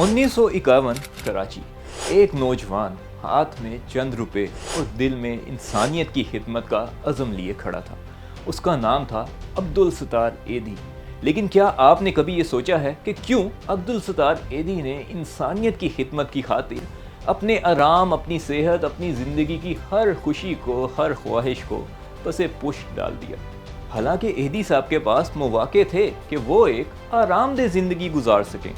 1951 कराची। एक नौजवान हाथ में चंद रुपए और दिल में इंसानियत की खिदमत का अज़म लिए खड़ा था। उसका नाम था अब्दुल सत्तार एदी। लेकिन क्या आपने कभी ये सोचा है कि क्यों अब्दुल सत्तार एदी ने इंसानियत की खिदमत की खातिर अपने आराम, अपनी सेहत, अपनी ज़िंदगी की हर खुशी को, हर ख्वाहिश को पसे पुष्ट डाल दिया। हालांकि एदी साहब के पास मौके थे कि वो एक आरामदेह ज़िंदगी गुजार सकें।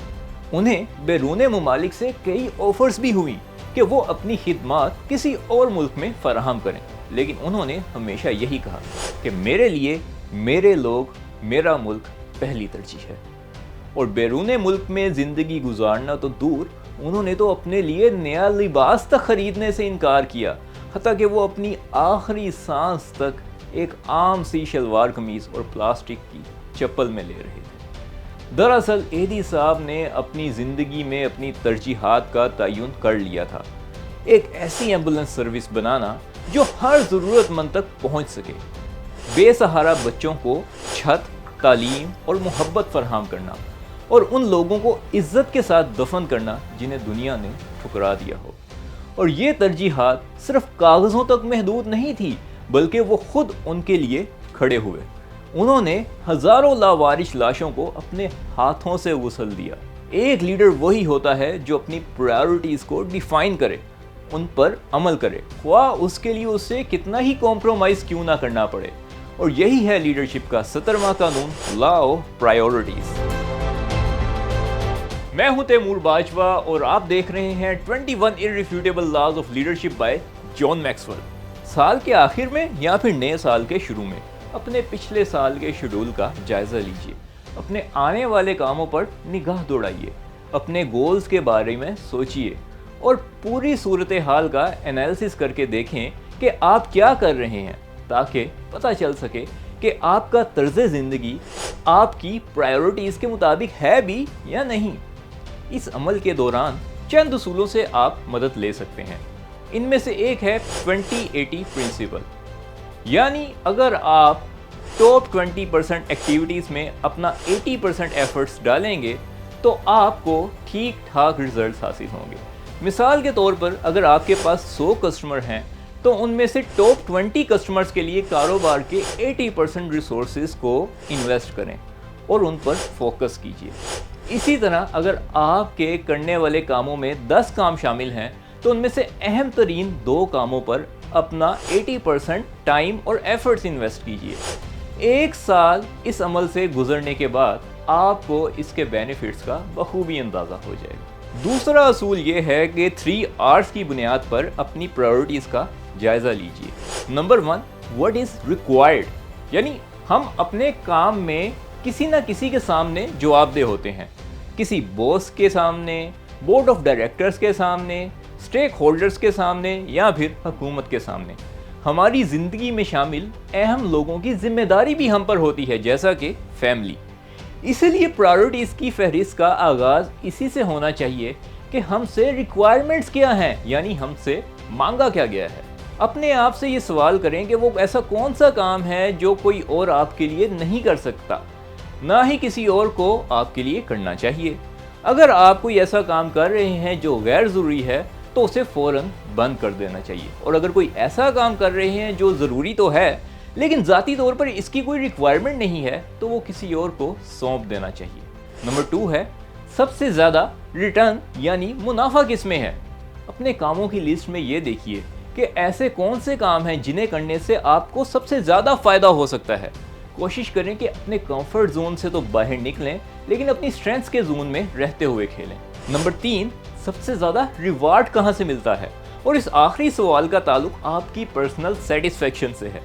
उन्हें बैरून ममालिक से कई ऑफर्स भी हुई कि वो अपनी खिदमत किसी और मुल्क में फराहम करें, लेकिन उन्होंने हमेशा यही कहा कि मेरे लिए मेरे लोग, मेरा मुल्क पहली तरजीह है। और बैरून मुल्क में ज़िंदगी गुजारना तो दूर, उन्होंने तो अपने लिए नया लिबास तक खरीदने से इनकार किया, हत्ता कि वो अपनी आखिरी सांस तक एक आम सी शलवार कमीज़ और प्लास्टिक की चप्पल में ले रहे थे। दरअसल एदी साहब ने अपनी ज़िंदगी में अपनी तरजीहात का तयन कर लिया था। एक ऐसी एम्बुलेंस सर्विस बनाना जो हर ज़रूरतमंद तक पहुंच सके, बेसहारा बच्चों को छत, तालीम और मोहब्बत फराहम करना, और उन लोगों को इज्जत के साथ दफन करना जिन्हें दुनिया ने ठुकरा दिया हो। और ये तरजीहात सिर्फ कागज़ों तक महदूद नहीं थी, बल्कि वो खुद उनके लिए खड़े हुए। उन्होंने हज़ारों लावारिश लाशों को अपने हाथों से गुसल दिया। एक लीडर वही होता है जो अपनी प्रायोरिटीज़ को डिफ़ाइन करे, उन पर अमल करे, ख्वाह उसके लिए उससे कितना ही कॉम्प्रोमाइज़ क्यों ना करना पड़े। और यही है लीडरशिप का 17वां कानून, लॉ ऑफ प्रायोरिटीज़। मैं हूं तैमूर बाजवा और आप देख रहे हैं 21 irrefutable laws of leadership by John Maxwell. साल के आखिर में या फिर नए साल के शुरू में अपने पिछले साल के शेड्यूल का जायज़ा लीजिए, अपने आने वाले कामों पर निगाह दौड़ाइए, अपने गोल्स के बारे में सोचिए और पूरी सूरत हाल का एनालिसिस करके देखें कि आप क्या कर रहे हैं, ताकि पता चल सके कि आपका तर्ज़ ज़िंदगी आपकी प्रायोरिटीज़ के मुताबिक है भी या नहीं। इस अमल के दौरान चंद उसूलों से आप मदद ले सकते हैं। इनमें से एक है 20-80 प्रिंसिपल, यानी अगर आप टॉप 20% एक्टिविटीज़ में अपना 80% एफर्ट्स डालेंगे तो आपको ठीक ठाक रिजल्ट्स हासिल होंगे। मिसाल के तौर पर अगर आपके पास 100 कस्टमर हैं तो उनमें से टॉप 20 कस्टमर्स के लिए कारोबार के 80% रिसोर्सेज को इन्वेस्ट करें और उन पर फोकस कीजिए। इसी तरह अगर आपके करने वाले कामों में 10 काम शामिल हैं तो उनमें से अहम तरीन 2 कामों पर अपना 80% टाइम और एफर्ट्स इन्वेस्ट कीजिए। एक साल इस अमल से गुजरने के बाद आपको इसके बेनिफिट्स का बखूबी अंदाज़ा हो जाएगा। दूसरा असूल ये है कि 3 R's की बुनियाद पर अपनी प्रायोरिटीज़ का जायज़ा लीजिए। नंबर 1, व्हाट इज़ रिक्वायर्ड, यानी हम अपने काम में किसी न किसी के सामने जवाबदेह होते हैं, किसी बॉस के सामने, बोर्ड ऑफ डायरेक्टर्स के सामने, स्टेक होल्डर्स के सामने या फिर हुकूमत के सामने। हमारी ज़िंदगी में शामिल अहम लोगों की जिम्मेदारी भी हम पर होती है, जैसा कि फैमिली। इसलिए प्रायोरिटीज़ की फहरिस्त का आगाज़ इसी से होना चाहिए कि हमसे रिक्वायरमेंट्स क्या हैं, यानी हमसे मांगा क्या गया है। अपने आप से ये सवाल करें कि वो ऐसा कौन सा काम है जो कोई और आपके लिए नहीं कर सकता, ना ही किसी और को आपके लिए करना चाहिए। अगर आप कोई ऐसा काम कर रहे हैं जो गैर ज़रूरी है तो उसे फ़ौरन बंद कर देना चाहिए। और अगर कोई ऐसा काम कर रहे हैं जो ज़रूरी तो है लेकिन ज़ाती तौर पर इसकी कोई रिक्वायरमेंट नहीं है तो वो किसी और को सौंप देना चाहिए। नंबर 2 है सबसे ज़्यादा रिटर्न, यानी मुनाफा किस में है। अपने कामों की लिस्ट में ये देखिए कि ऐसे कौन से काम हैं जिन्हें करने से आपको सबसे ज़्यादा फ़ायदा हो सकता है। कोशिश करें कि अपने कंफर्ट जोन से तो बाहर निकलें, लेकिन अपनी स्ट्रेंथ्स के जोन में रहते हुए खेलें। नंबर 3, सबसे ज़्यादा रिवार्ड कहाँ से मिलता है। और इस आखिरी सवाल का ताल्लुक आपकी पर्सनल सेटिस्फेक्शन से है।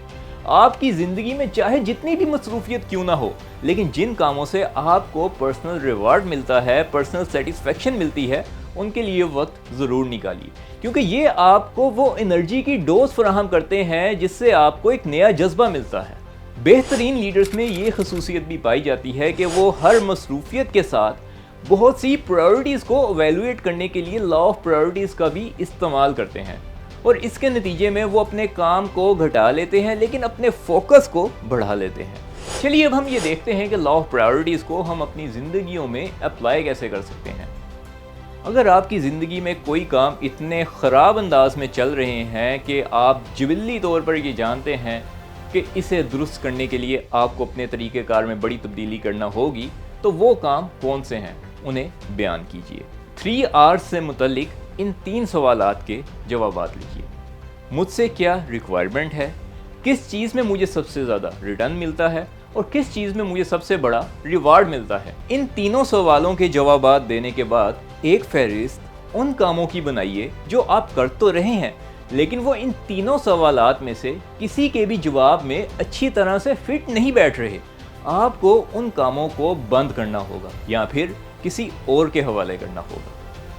आपकी ज़िंदगी में चाहे जितनी भी मसरूफियत क्यों ना हो, लेकिन जिन कामों से आपको पर्सनल रिवार्ड मिलता है, पर्सनल सेटिस्फेक्शन मिलती है, उनके लिए वक्त ज़रूर निकालिए, क्योंकि ये आपको वो एनर्जी की डोज फराहम करते हैं जिससे आपको एक नया जज्बा मिलता है। बेहतरीन लीडर्स में ये खसूसियत भी पाई जाती है कि वो हर मसरूफियत के साथ बहुत सी प्रायोरिटीज़ को एवेलुएट करने के लिए लॉ ऑफ प्रायोरिटीज़ का भी इस्तेमाल करते हैं, और इसके नतीजे में वो अपने काम को घटा लेते हैं लेकिन अपने फोकस को बढ़ा लेते हैं। चलिए अब हम ये देखते हैं कि लॉ ऑफ प्रायोरिटीज़ को हम अपनी ज़िंदगियों में अप्लाई कैसे कर सकते हैं। اگر آپ کی زندگی میں کوئی کام اتنے خراب انداز میں چل رہے ہیں کہ آپ جبلی طور پر یہ جانتے ہیں کہ اسے درست کرنے کے لیے آپ کو اپنے طریقہ کار میں بڑی تبدیلی کرنا ہوگی، تو وہ کام کون سے ہیں انہیں بیان کیجیے۔ 3 R's سے متعلق ان 3 سوالات کے جوابات لکھیے۔ مجھ سے کیا ریکوائرمنٹ ہے، کس چیز میں مجھے سب سے زیادہ ریٹرن ملتا ہے اور کس چیز میں مجھے سب سے بڑا ریوارڈ ملتا ہے۔ ان تینوں سوالوں کے جوابات دینے کے بعد ایک فہرست ان کاموں کی بنائیے جو آپ کر تو رہے ہیں لیکن وہ ان تینوں سوالات میں سے کسی کے بھی جواب میں اچھی طرح سے فٹ نہیں بیٹھ رہے۔ آپ کو ان کاموں کو بند کرنا ہوگا یا پھر کسی اور کے حوالے کرنا ہوگا۔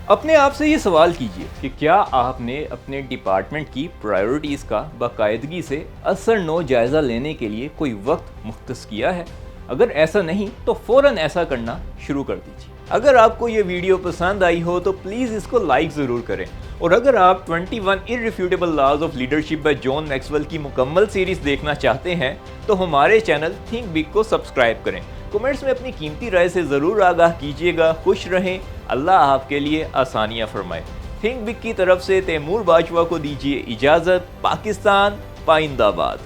اپنے آپ سے یہ سوال کیجئے کہ کیا آپ نے اپنے ڈپارٹمنٹ کی پرائیورٹیز کا باقاعدگی سے اثر نو جائزہ لینے کے لیے کوئی وقت مختص کیا ہے؟ اگر ایسا نہیں تو فوراً ایسا کرنا شروع کر دیجیے۔ اگر آپ کو یہ ویڈیو پسند آئی ہو تو پلیز اس کو لائک ضرور کریں، اور اگر آپ 21 Irrefutable Laws of Leadership by John Maxwell کی مکمل سیریز دیکھنا چاہتے ہیں تو ہمارے چینل تھنک بگ کو سبسکرائب کریں۔ کمنٹس میں اپنی قیمتی رائے سے ضرور آگاہ کیجیے گا۔ خوش رہیں، اللہ آپ کے لیے آسانیاں فرمائے۔ تھنک بگ کی طرف سے تیمور باجوہ کو دیجیے اجازت۔ پاکستان پائندہ باد۔